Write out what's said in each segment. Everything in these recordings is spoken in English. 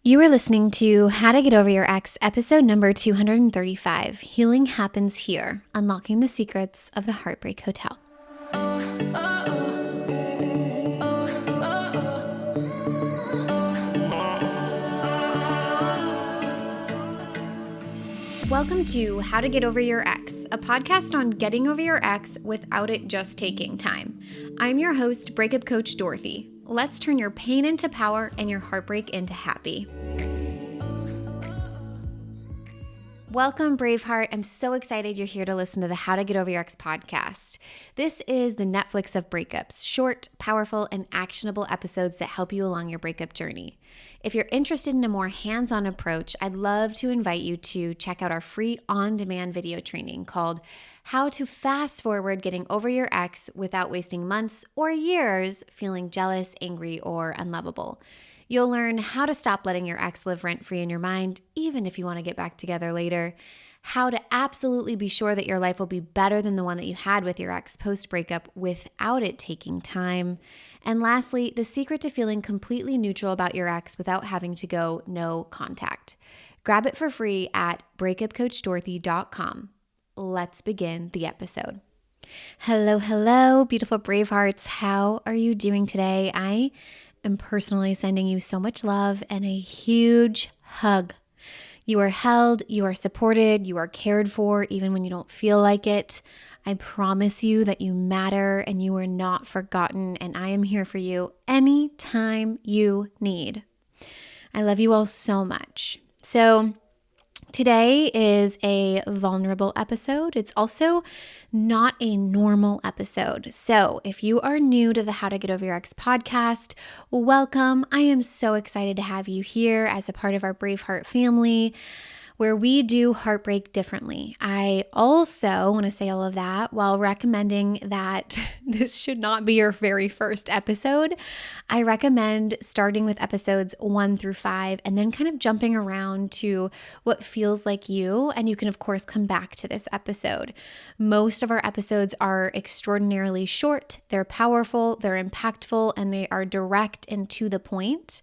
You are listening to How to Get Over Your Ex, episode number 235. Healing happens here, unlocking the secrets of the Heartbreak Hotel. Welcome to How to Get Over Your Ex, a podcast on getting over your ex without it just taking time. I'm your host, breakup coach Dorothy. Let's turn your pain into power and your heartbreak into happy. Welcome, Braveheart. I'm so excited you're here to listen to the How to Get Over Your Ex podcast. This is the Netflix of breakups, short, powerful, and actionable episodes that help you along your breakup journey. If you're interested in a more hands-on approach, I'd love to invite you to check out our free on-demand video training called How to Fast Forward Getting Over Your Ex Without Wasting Months or Years Feeling Jealous, Angry, or Unlovable. You'll learn how to stop letting your ex live rent-free in your mind, even if you want to get back together later, how to absolutely be sure that your life will be better than the one that you had with your ex post-breakup without it taking time, and lastly, the secret to feeling completely neutral about your ex without having to go no contact. Grab it for free at breakupcoachdorothy.com. Let's begin the episode. Hello, beautiful Bravehearts. How are you doing today? I am personally sending you so much love and a huge hug. You are held, you are supported, you are cared for, even when you don't feel like it. I promise you that you matter and you are not forgotten, and I am here for you anytime you need. I love you all so much. So today is a vulnerable episode. It's also not a normal episode. So if you are new to the How to Get Over Your Ex podcast, welcome. I am so excited to have you here as a part of our Braveheart family, where we do heartbreak differently. I also want to say all of that while recommending that this should not be your very first episode. I recommend starting with episodes 1 through 5 and then kind of jumping around to what feels like you. And you can, of course, come back to this episode. Most of our episodes are extraordinarily short. They're powerful, they're impactful, and they are direct and to the point.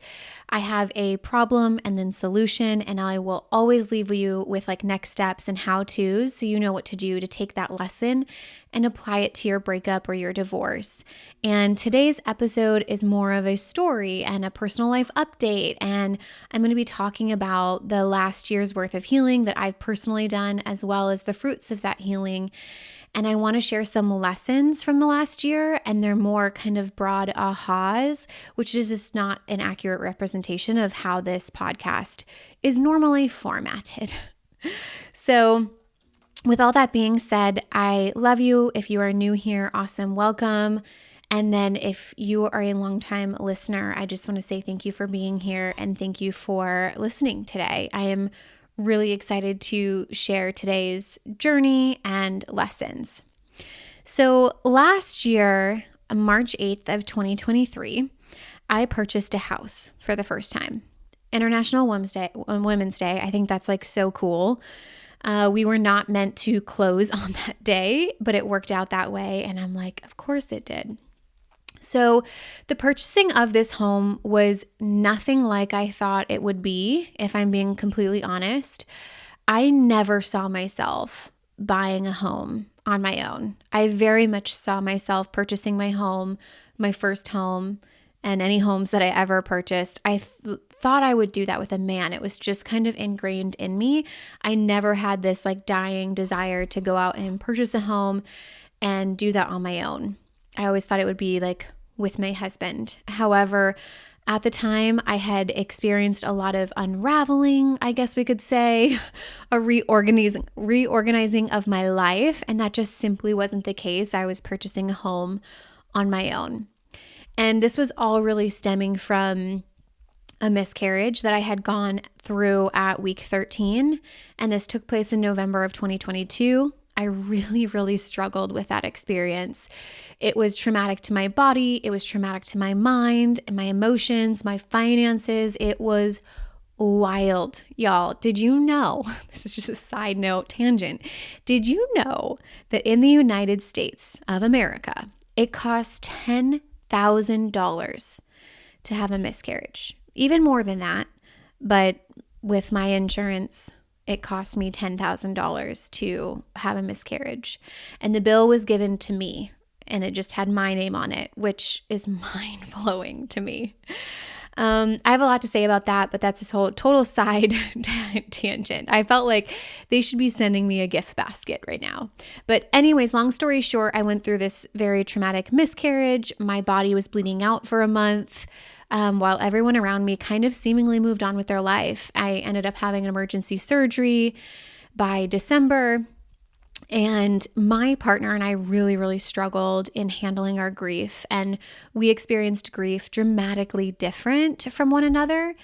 I have a problem and then solution, and I will always leave you with like next steps and how-tos so you know what to do to take that lesson and apply it to your breakup or your divorce. And today's episode is more of a story and a personal life update, and I'm going to be talking about the last year's worth of healing that I've personally done, as well as the fruits of that healing. And I want to share some lessons from the last year, and they're more kind of broad ahas, which is just not an accurate representation of how this podcast is normally formatted. So with all that being said, I love you. If you are new here, awesome, welcome. And then if you are a longtime listener, I just want to say thank you for being here and thank you for listening today. I am really excited to share today's journey and lessons. So last year, March 8th of 2023, I purchased a house for the first time. International Women's Day. I think that's like so cool. We were not meant to close on that day, but it worked out that way. And I'm like, of course it did. So the purchasing of this home was nothing like I thought it would be, if I'm being completely honest. I never saw myself buying a home on my own. I very much saw myself purchasing my home, my first home, and any homes that I ever purchased. I thought I would do that with a man. It was just kind of ingrained in me. I never had this like dying desire to go out and purchase a home and do that on my own. I always thought it would be like with my husband. However, at the time, I had experienced a lot of unraveling, I guess we could say, a reorganizing of my life, and that just simply wasn't the case. I was purchasing a home on my own. And this was all really stemming from a miscarriage that I had gone through at week 13, and this took place in November of 2022. I really struggled with that experience. It was traumatic to my body. It was traumatic to my mind and my emotions, my finances. It was wild, y'all. Did you know, this is just a side note tangent. Did you know that in the United States of America, it costs $10,000 to have a miscarriage? Even more than that. But with my insurance, it cost me $10,000 to have a miscarriage. And the bill was given to me, and it just had my name on it, which is mind-blowing to me. I have a lot to say about that, but that's this whole total side tangent. I felt like they should be sending me a gift basket right now. But anyways, long story short, I went through this very traumatic miscarriage. My body was bleeding out for a month, while everyone around me kind of seemingly moved on with their life. I ended up having an emergency surgery by December. And my partner and I really, really struggled in handling our grief. And we experienced grief dramatically different from one another,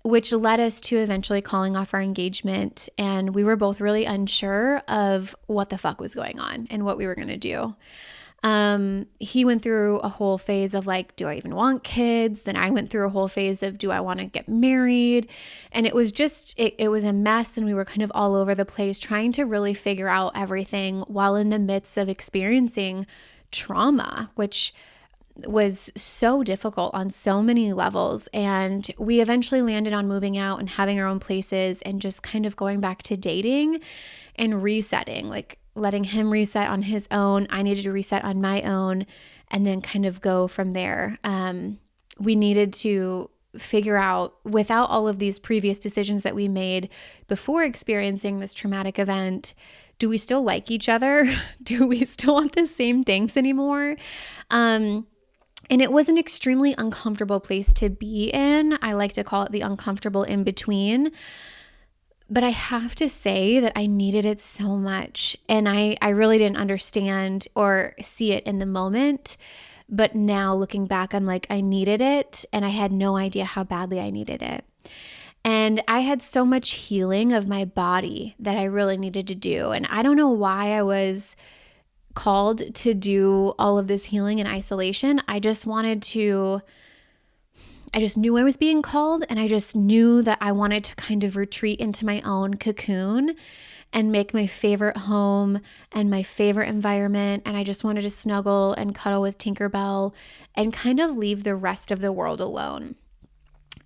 which led us to eventually calling off our engagement. And we were both really unsure of what the fuck was going on and what we were going to do. He went through a whole phase of like, do I even want kids? Then I went through a whole phase of, do I want to get married? And it was just, it was a mess. And we were kind of all over the place trying to really figure out everything while in the midst of experiencing trauma, which was so difficult on so many levels. And we eventually landed on moving out and having our own places and just kind of going back to dating and resetting, like letting him reset on his own. I needed to reset on my own and then kind of go from there. We needed to figure out, without all of these previous decisions that we made before experiencing this traumatic event, do we still like each other? Do we still want the same things anymore? And it was an extremely uncomfortable place to be in. I like to call it the uncomfortable in between. But I have to say that I needed it so much. And I really didn't understand or see it in the moment. But now looking back, I'm like, I needed it. And I had no idea how badly I needed it. And I had so much healing of my body that I really needed to do. And I don't know why I was called to do all of this healing in isolation. I just knew I was being called, and I just knew that I wanted to kind of retreat into my own cocoon and make my favorite home and my favorite environment. And I just wanted to snuggle and cuddle with Tinkerbell and kind of leave the rest of the world alone.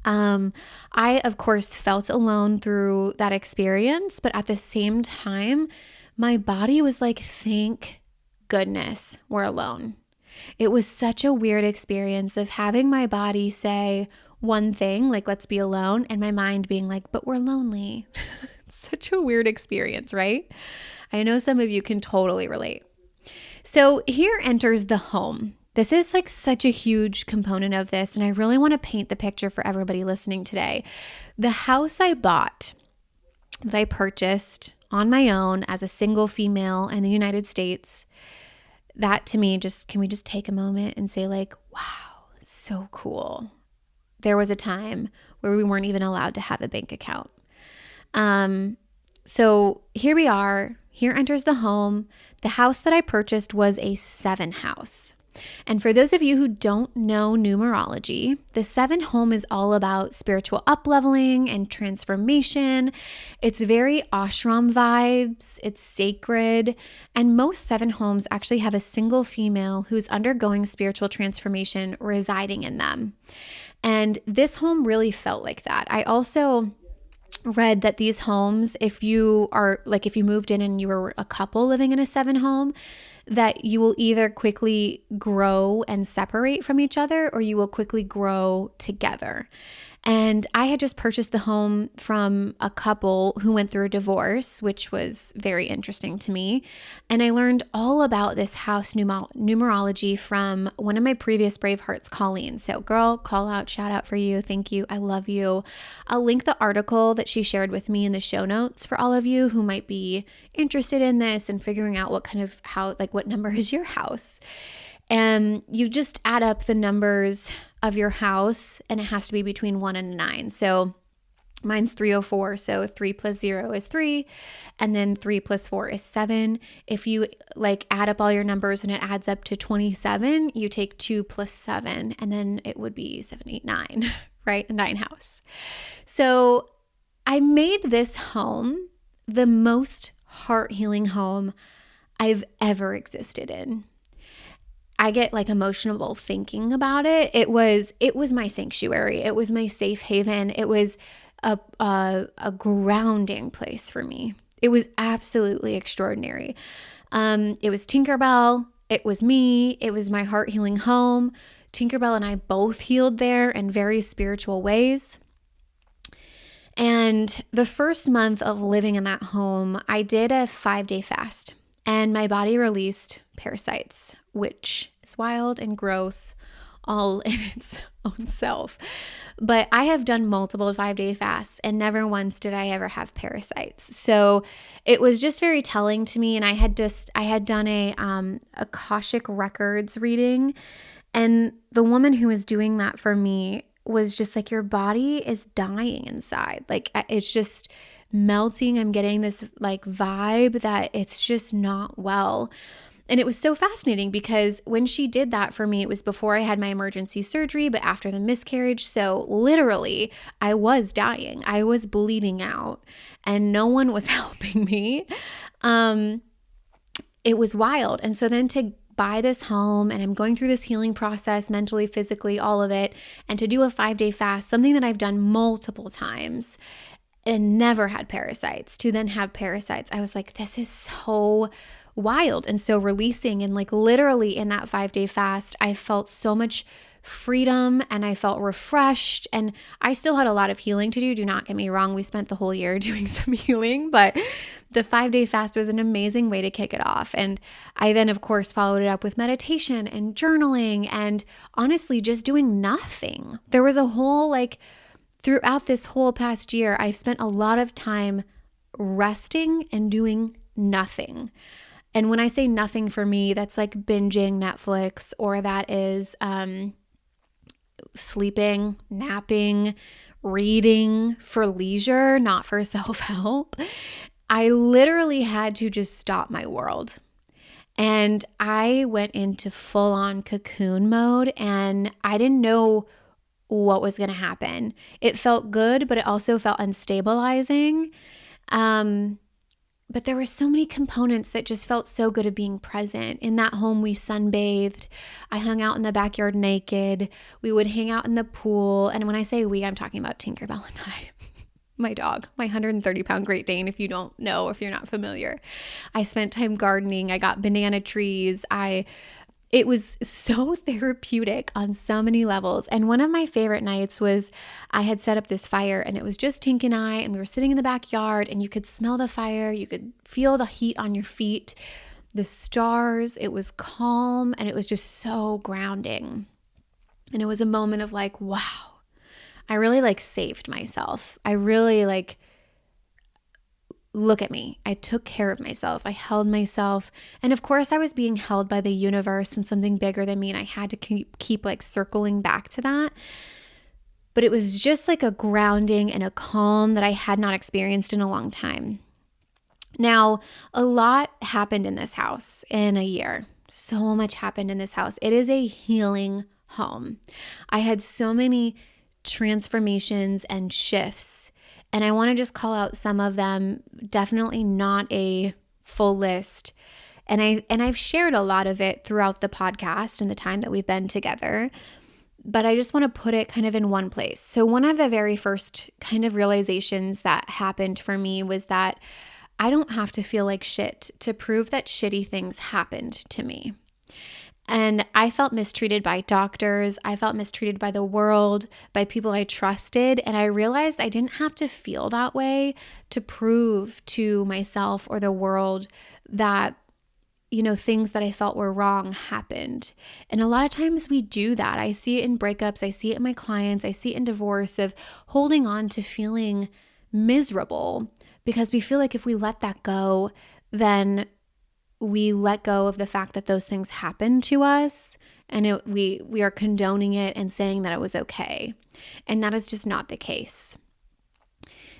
I, of course, felt alone through that experience, but at the same time, my body was like, thank goodness we're alone. It was such a weird experience of having my body say one thing, like, let's be alone, and my mind being like, but we're lonely. Such a weird experience, right? I know some of you can totally relate. So here enters the home. This is like such a huge component of this, and I really want to paint the picture for everybody listening today. The house I bought, that I purchased on my own as a single female in the United States, that to me, can we just take a moment and say like, wow, so cool. There was a time where we weren't even allowed to have a bank account. So here we are, here enters the home. The house that I purchased was a 7 house. And for those of you who don't know numerology, the 7 home is all about spiritual up-leveling and transformation. It's very ashram vibes. It's sacred. And most 7 homes actually have a single female who's undergoing spiritual transformation residing in them. And this home really felt like that. I also read that these homes, if you moved in and you were a couple living in a 7 home, that you will either quickly grow and separate from each other, or you will quickly grow together. And I had just purchased the home from a couple who went through a divorce, which was very interesting to me. And I learned all about this house numerology from one of my previous Brave Hearts, Colleen. So girl, call out, shout out for you. Thank you. I love you. I'll link the article that she shared with me in the show notes for all of you who might be interested in this and figuring out what number is your house. And you just add up the numbers of your house, and it has to be between 1 and 9. So mine's 304. So 3 plus 0 is 3. And then 3 plus 4 is 7. If you add up all your numbers and it adds up to 27, you take 2 plus 7, and then it would be 7, 8, 9, right? A 9 house. So I made this home the most heart healing home I've ever existed in. I get emotional thinking about it. It was my sanctuary. It was my safe haven. It was a grounding place for me. It was absolutely extraordinary. It was Tinkerbell. It was me. It was my heart healing home. Tinkerbell and I both healed there in very spiritual ways. And the first month of living in that home, I did a 5-day fast and my body released parasites, which is wild and gross all in its own self. But I have done multiple 5-day fasts and never once did I ever have parasites. So it was just very telling to me. And I had done a Akashic Records reading, and the woman who was doing that for me was just like, your body is dying inside. Like it's just melting. I'm getting this like vibe that it's just not well. And it was so fascinating because when she did that for me, it was before I had my emergency surgery, but after the miscarriage. So literally, I was dying. I was bleeding out and no one was helping me. It was wild. And so then to buy this home and I'm going through this healing process, mentally, physically, all of it, and to do a 5-day fast, something that I've done multiple times and never had parasites, to then have parasites, I was like, this is so wild. And so releasing, and like literally in that 5-day fast, I felt so much freedom and I felt refreshed, and I still had a lot of healing to do. Do not get me wrong. We spent the whole year doing some healing, but the 5-day fast was an amazing way to kick it off. And I then of course followed it up with meditation and journaling and honestly just doing nothing. There was a whole throughout this whole past year, I've spent a lot of time resting and doing nothing. And when I say nothing for me, that's like binging Netflix, or that is sleeping, napping, reading for leisure, not for self-help. I literally had to just stop my world. And I went into full-on cocoon mode, and I didn't know what was going to happen. It felt good, but it also felt unstabilizing. But there were so many components that just felt so good of being present. In that home, we sunbathed. I hung out in the backyard naked. We would hang out in the pool. And when I say we, I'm talking about Tinkerbell and I, my dog, my 130-pound Great Dane, if you don't know, if you're not familiar. I spent time gardening. I got banana trees. It was so therapeutic on so many levels. And one of my favorite nights was I had set up this fire, and it was just Tink and I, and we were sitting in the backyard, and you could smell the fire. You could feel the heat on your feet, the stars. It was calm, and it was just so grounding. And it was a moment of like, wow, I really saved myself. I really look at me. I took care of myself. I held myself. And of course, I was being held by the universe and something bigger than me. And I had to keep circling back to that. But it was just like a grounding and a calm that I had not experienced in a long time. Now, a lot happened in this house in a year. So much happened in this house. It is a healing home. I had so many transformations and shifts. And I want to just call out some of them, definitely not a full list. And I've shared a lot of it throughout the podcast and the time that we've been together, but I just want to put it kind of in one place. So one of the very first kind of realizations that happened for me was that I don't have to feel like shit to prove that shitty things happened to me. And I felt mistreated by doctors. I felt mistreated by the world, by people I trusted. And I realized I didn't have to feel that way to prove to myself or the world that, things that I felt were wrong happened. And a lot of times we do that. I see it in breakups. I see it in my clients. I see it in divorce, of holding on to feeling miserable because we feel like if we let that go, then we let go of the fact that those things happened to us, and we are condoning it and saying that it was okay. And that is just not the case.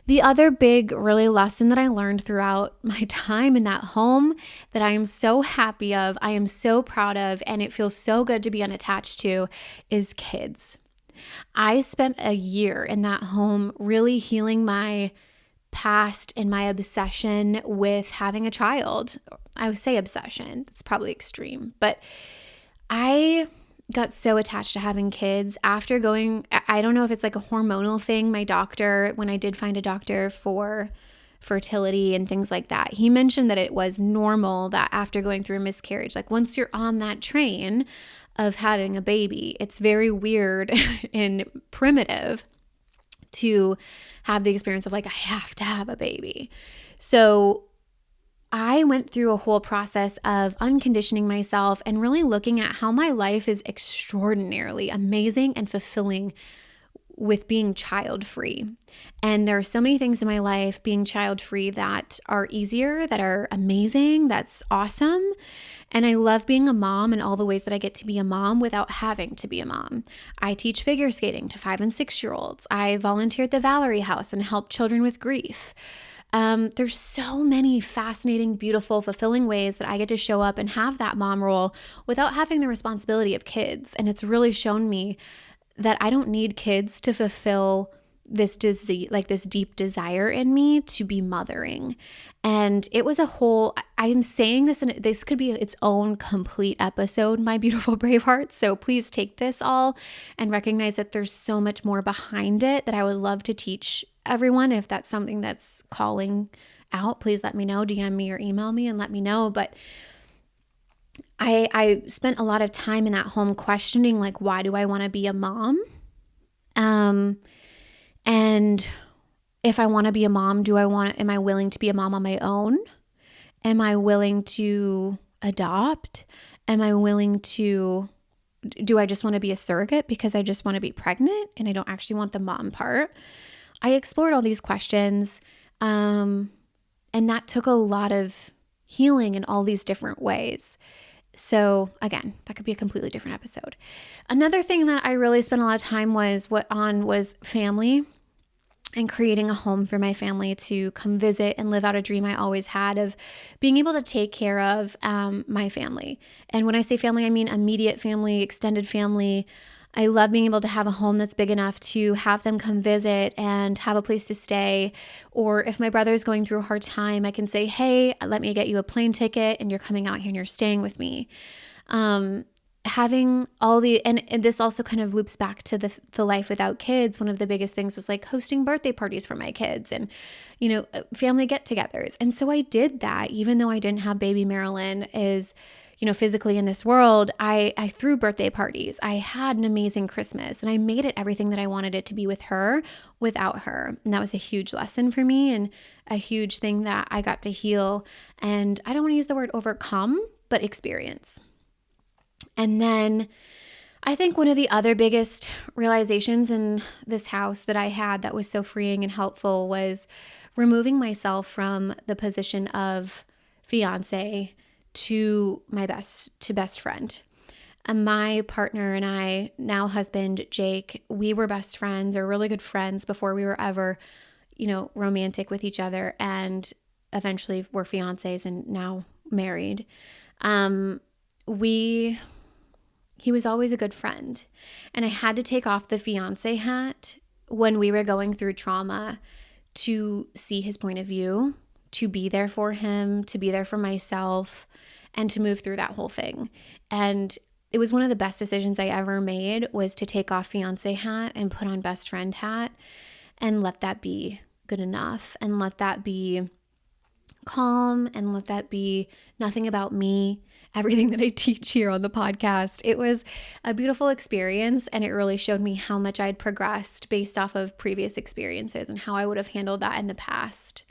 The other big really lesson that I learned throughout my time in that home that I am so happy of, I am so proud of, and it feels so good to be unattached to, is kids. I spent a year in that home really healing my past and my obsession with having a child. I would say obsession. It's probably extreme, but I got so attached to having kids after going, I don't know if it's like a hormonal thing. My doctor, when I did find a doctor for fertility and things like that, he mentioned that it was normal that after going through a miscarriage, like once you're on that train of having a baby, it's very weird and primitive to have the experience of like, I have to have a baby. So I went through a whole process of unconditioning myself and really looking at how my life is extraordinarily amazing and fulfilling with being child-free. And there are so many things in my life being child-free that are easier, that are amazing, that's awesome. And I love being a mom and all the ways that I get to be a mom without having to be a mom. I teach figure skating to 5 and 6-year-olds. I volunteer at the Valerie House and help children with grief. There's so many fascinating, beautiful, fulfilling ways that I get to show up and have that mom role without having the responsibility of kids. And it's really shown me that I don't need kids to fulfill this disease, like this deep desire in me to be mothering. And it was a whole, I'm saying this, and this could be its own complete episode, my beautiful brave heart. So please take this all and recognize that there's so much more behind it that I would love to teach everyone. If that's something that's calling out, please let me know, DM me or email me and let me know. But I spent a lot of time in that home questioning, like, why do I want to be a mom? And if I want to be a mom, am I willing to be a mom on my own? Am I willing to adopt? Do I just want to be a surrogate because I just want to be pregnant and I don't actually want the mom part? I explored all these questions, and that took a lot of healing in all these different ways. So again, that could be a completely different episode. Another thing that I really spent a lot of time was family and creating a home for my family to come visit and live out a dream I always had of being able to take care of my family. And when I say family, I mean immediate family, extended family. I love being able to have a home that's big enough to have them come visit and have a place to stay. Or if my brother is going through a hard time, I can say, hey, let me get you a plane ticket and you're coming out here and you're staying with me. Having all and this also kind of loops back to the life without kids. One of the biggest things was like hosting birthday parties for my kids and, family get-togethers. And so I did that, even though I didn't have baby Marilyn physically in this world. I threw birthday parties. I had an amazing Christmas and I made it everything that I wanted it to be with her, without her. And that was a huge lesson for me and a huge thing that I got to heal. And I don't want to use the word overcome, but experience. And then I think one of the other biggest realizations in this house that I had that was so freeing and helpful was removing myself from the position of fiance to best friend. And my partner and I, now husband, Jake, we were best friends or really good friends before we were ever, romantic with each other, and eventually were fiancés and now married. He was always a good friend, and I had to take off the fiance hat when we were going through trauma to see his point of view, to be there for him, to be there for myself, and to move through that whole thing. And it was one of the best decisions I ever made, was to take off fiance hat and put on best friend hat and let that be good enough, and let that be calm, and let that be nothing about me, everything that I teach here on the podcast. It was a beautiful experience, and it really showed me how much I'd progressed based off of previous experiences and how I would have handled that in the past.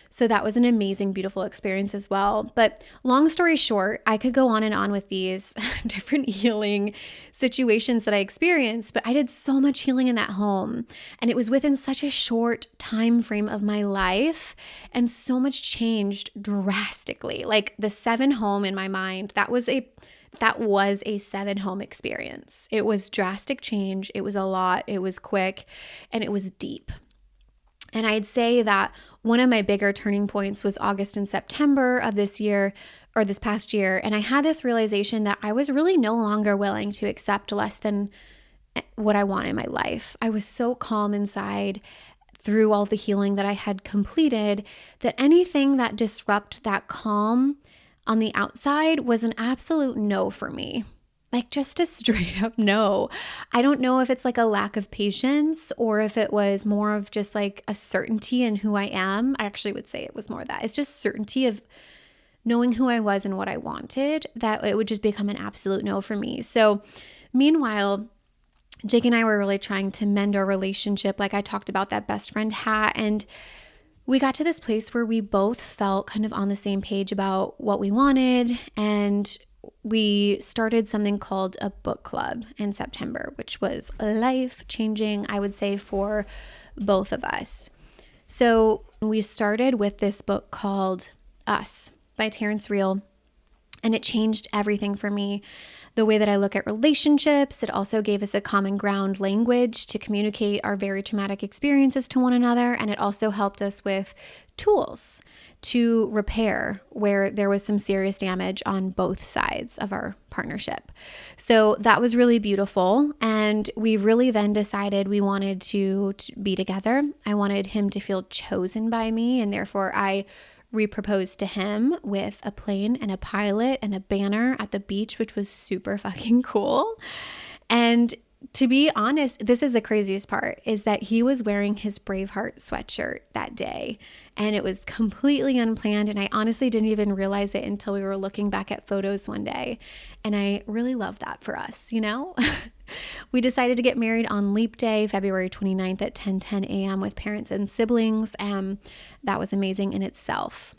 So that was an amazing, beautiful experience as well. But long story short, I could go on and on with these different healing situations that I experienced, but I did so much healing in that home. And it was within such a short time frame of my life, and so much changed drastically. Like the 7 home in my mind, that was a 7 home experience. It was drastic change. It was a lot. It was quick, and it was deep. And I'd say that one of my bigger turning points was August and September of this year, or this past year. And I had this realization that I was really no longer willing to accept less than what I want in my life. I was so calm inside through all the healing that I had completed that anything that disrupted that calm on the outside was an absolute no for me. Like just a straight up no. I don't know if it's like a lack of patience or if it was more of just like a certainty in who I am. I actually would say it was more that. It's just certainty of knowing who I was and what I wanted, that it would just become an absolute no for me. So meanwhile, Jake and I were really trying to mend our relationship. Like I talked about that best friend hat, and we got to this place where we both felt kind of on the same page about what we wanted, and we started something called a book club in September, which was life-changing, I would say, for both of us. So we started with this book called Us by Terrence Real, and it changed everything for me. The way that I look at relationships, it also gave us a common ground language to communicate our very traumatic experiences to one another. And it also helped us with tools to repair where there was some serious damage on both sides of our partnership. So that was really beautiful. And we really then decided we wanted to be together. I wanted him to feel chosen by me, and therefore I reproposed to him with a plane and a pilot and a banner at the beach, which was super fucking cool. And to be honest, this is the craziest part, is that he was wearing his Braveheart sweatshirt that day, and it was completely unplanned. And I honestly didn't even realize it until we were looking back at photos one day. And I really love that for us, you know? We decided to get married on Leap Day, February 29th at 10:10 a.m. with parents and siblings. That was amazing in itself.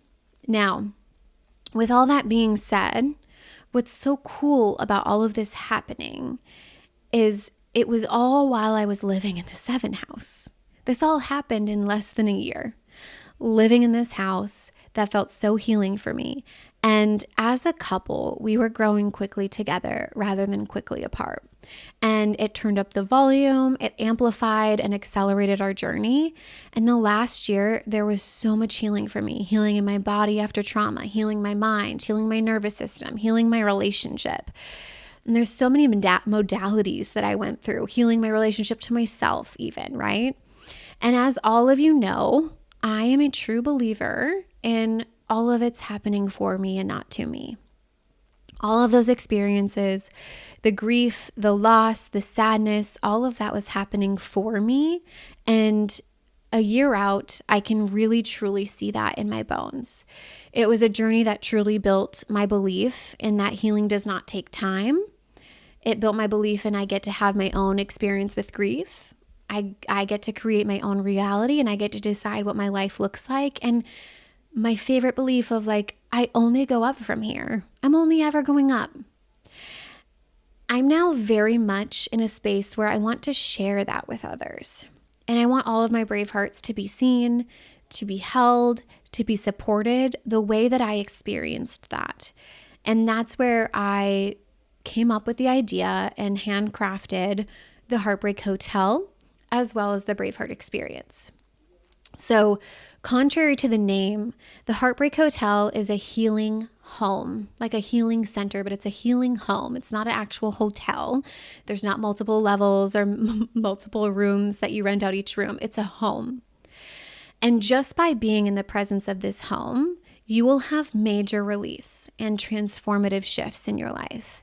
Now, with all that being said, what's so cool about all of this happening is it was all while I was living in the 7 house. This all happened in less than a year. Living in this house that felt so healing for me. And as a couple, we were growing quickly together rather than quickly apart. And it turned up the volume, it amplified and accelerated our journey. And the last year, there was so much healing for me, healing in my body after trauma, healing my mind, healing my nervous system, healing my relationship. And there's so many modalities that I went through, healing my relationship to myself even, right? And as all of you know, I am a true believer in all of it's happening for me and not to me. All of those experiences, the grief, the loss, the sadness, all of that was happening for me. And a year out, I can really truly see that in my bones. It was a journey that truly built my belief in that healing does not take time. It built my belief in I get to have my own experience with grief. I get to create my own reality, and I get to decide what my life looks like. And my favorite belief of like, I only go up from here. I'm only ever going up. I'm now very much in a space where I want to share that with others. And I want all of my brave hearts to be seen, to be held, to be supported the way that I experienced that. And that's where I came up with the idea and handcrafted the Heartbreak Hotel, as well as the Braveheart Experience. So, contrary to the name, the Heartbreak Hotel is a healing home, like a healing center, but it's a healing home. It's not an actual hotel. There's not multiple levels or multiple rooms that you rent out each room. It's a home. And just by being in the presence of this home, you will have major release and transformative shifts in your life.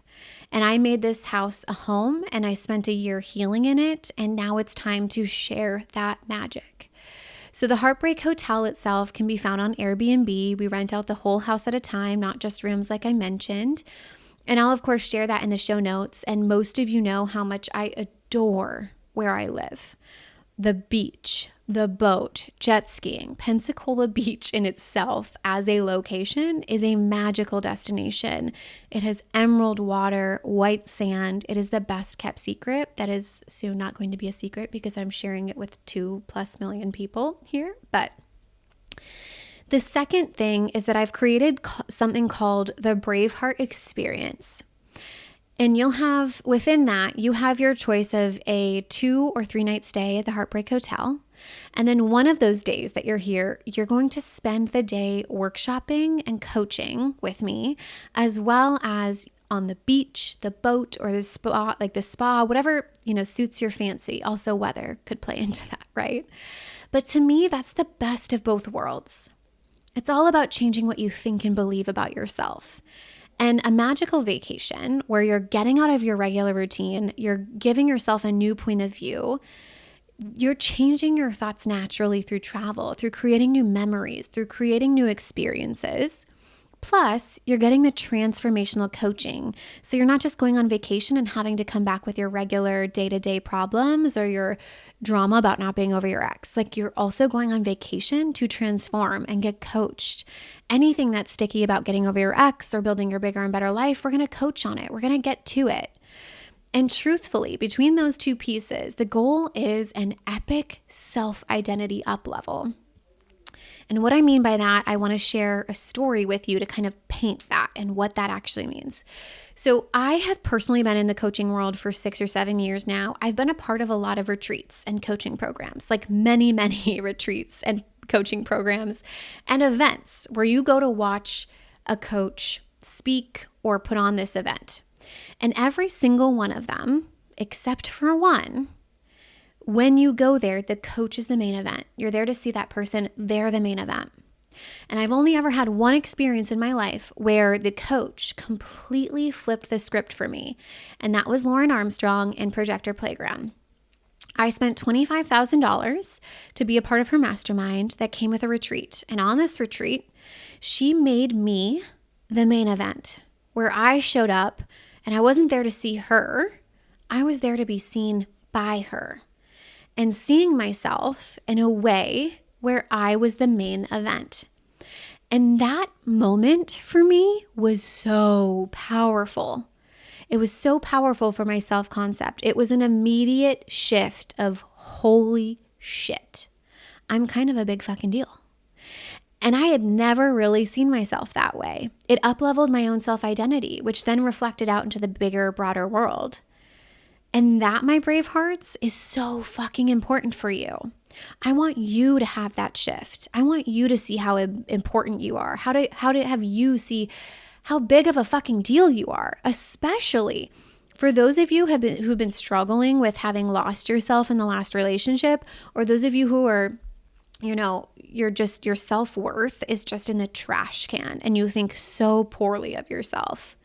And I made this house a home, and I spent a year healing in it, and now it's time to share that magic. So the Heartbreak Hotel itself can be found on Airbnb. We rent out the whole house at a time, not just rooms like I mentioned. And I'll, of course, share that in the show notes. And most of you know how much I adore where I live. The beach, the boat, jet skiing. Pensacola Beach in itself as a location is a magical destination. It has emerald water, white sand. It is the best kept secret. That is soon not going to be a secret because I'm sharing it with 2+ million people here. But the second thing is that I've created something called the Braveheart Experience. And you'll have, within that, you have your choice of a 2 or 3 night stay at the Heartbreak Hotel. And then one of those days that you're here, you're going to spend the day workshopping and coaching with me, as well as on the beach, the boat, or the spa, whatever, suits your fancy. Also, weather could play into that, right? But to me, that's the best of both worlds. It's all about changing what you think and believe about yourself. And a magical vacation where you're getting out of your regular routine, you're giving yourself a new point of view, you're changing your thoughts naturally through travel, through creating new memories, through creating new experiences. Plus, you're getting the transformational coaching. So you're not just going on vacation and having to come back with your regular day-to-day problems or your drama about not being over your ex. Like, you're also going on vacation to transform and get coached. Anything that's sticky about getting over your ex or building your bigger and better life, we're going to coach on it. We're going to get to it. And truthfully, between those two pieces, the goal is an epic self-identity up level. And what I mean by that, I want to share a story with you to kind of paint that and what that actually means. So I have personally been in the coaching world for 6 or 7 years now. I've been a part of a lot of retreats and coaching programs, like many, many retreats and coaching programs and events where you go to watch a coach speak or put on this event. And every single one of them, except for one, when you go there, the coach is the main event. You're there to see that person. They're the main event. And I've only ever had one experience in my life where the coach completely flipped the script for me. And that was Lauren Armstrong in Projector Playground. I spent $25,000 to be a part of her mastermind that came with a retreat. And on this retreat, she made me the main event where I showed up and I wasn't there to see her. I was there to be seen by her. And seeing myself in a way where I was the main event. And that moment for me was so powerful. It was so powerful for my self-concept. It was an immediate shift of holy shit. I'm kind of a big fucking deal. And I had never really seen myself that way. It up-leveled my own self-identity, which then reflected out into the bigger, broader world. And that, my brave hearts, is so fucking important for you. I want you to have that shift. I want you to see how important you are, how to have you see how big of a fucking deal you are, especially for those of you who've been struggling with having lost yourself in the last relationship, or those of you who are, your self-worth is just in the trash can and you think so poorly of yourself.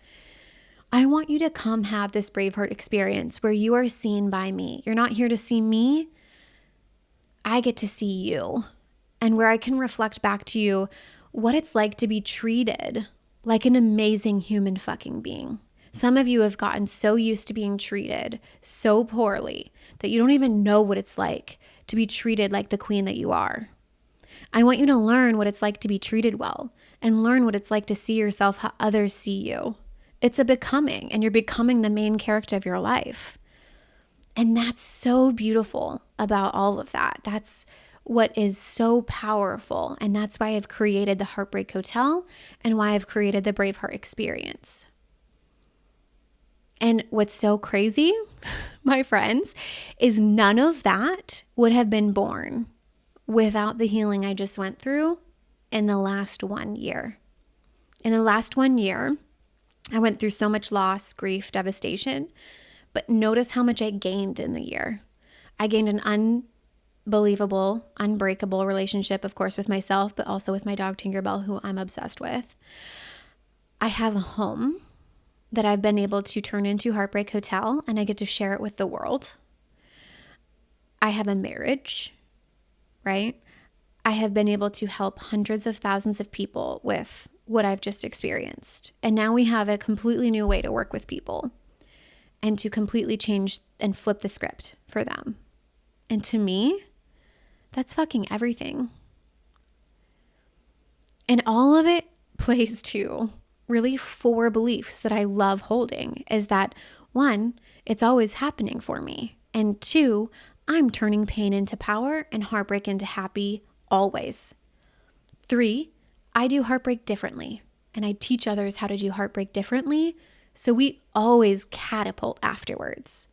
I want you to come have this Braveheart experience where you are seen by me. You're not here to see me. I get to see you. And where I can reflect back to you what it's like to be treated like an amazing human fucking being. Some of you have gotten so used to being treated so poorly that you don't even know what it's like to be treated like the queen that you are. I want you to learn what it's like to be treated well and learn what it's like to see yourself how others see you. It's a becoming, and you're becoming the main character of your life. And that's so beautiful about all of that. That's what is so powerful. And that's why I've created the Heartbreak Hotel and why I've created the Braveheart experience. And what's so crazy, my friends, is none of that would have been born without the healing I just went through in the last 1 year. In the last 1 year, I went through so much loss, grief, devastation, but notice how much I gained in the year. I gained an unbelievable, unbreakable relationship, of course, with myself, but also with my dog Tinkerbell, who I'm obsessed with. I have a home that I've been able to turn into Heartbreak Hotel, and I get to share it with the world. I have a marriage, right? I have been able to help hundreds of thousands of people with what I've just experienced. And now we have a completely new way to work with people and to completely change and flip the script for them. And to me, that's fucking everything. And all of it plays to really 4 beliefs that I love holding is that 1, it's always happening for me. And 2, I'm turning pain into power and heartbreak into happy always. 3, I do heartbreak differently, and I teach others how to do heartbreak differently, so we always catapult afterwards.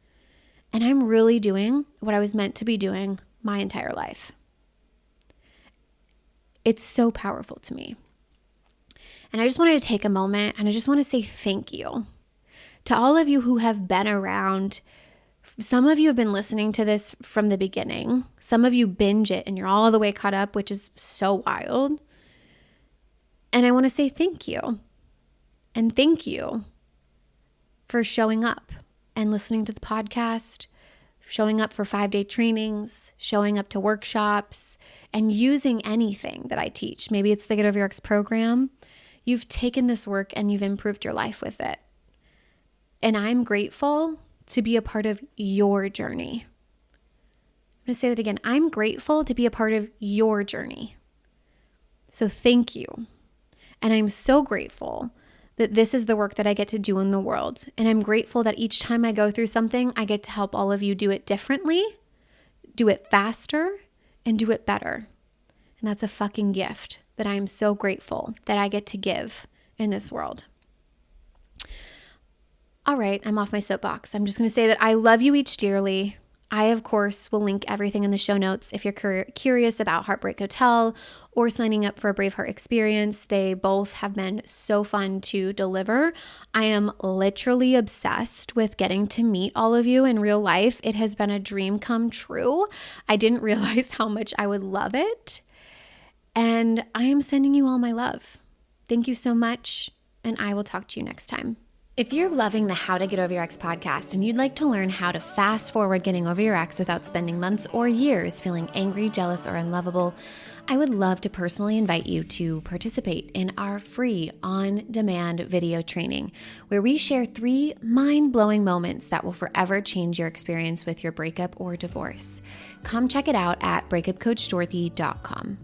And I'm really doing what I was meant to be doing my entire life. It's so powerful to me. And I just wanted to take a moment, and I just want to say thank you to all of you who have been around. Some of you have been listening to this from the beginning. Some of you binge it, and you're all the way caught up, which is so wild. And I want to say thank you. And thank you for showing up and listening to the podcast, showing up for 5-day trainings, showing up to workshops, and using anything that I teach. Maybe it's the Get Over Your Ex program. You've taken this work and you've improved your life with it. And I'm grateful to be a part of your journey. I'm going to say that again. I'm grateful to be a part of your journey. So thank you. And I'm so grateful that this is the work that I get to do in the world. And I'm grateful that each time I go through something, I get to help all of you do it differently, do it faster, and do it better. And that's a fucking gift that I am so grateful that I get to give in this world. All right, I'm off my soapbox. I'm just going to say that I love you each dearly. I, of course, will link everything in the show notes if you're curious about Heartbreak Hotel or signing up for a Braveheart experience. They both have been so fun to deliver. I am literally obsessed with getting to meet all of you in real life. It has been a dream come true. I didn't realize how much I would love it. And I am sending you all my love. Thank you so much, and I will talk to you next time. If you're loving the How to Get Over Your Ex podcast and you'd like to learn how to fast forward getting over your ex without spending months or years feeling angry, jealous, or unlovable, I would love to personally invite you to participate in our free on-demand video training where we share 3 mind-blowing moments that will forever change your experience with your breakup or divorce. Come check it out at breakupcoachdorothy.com.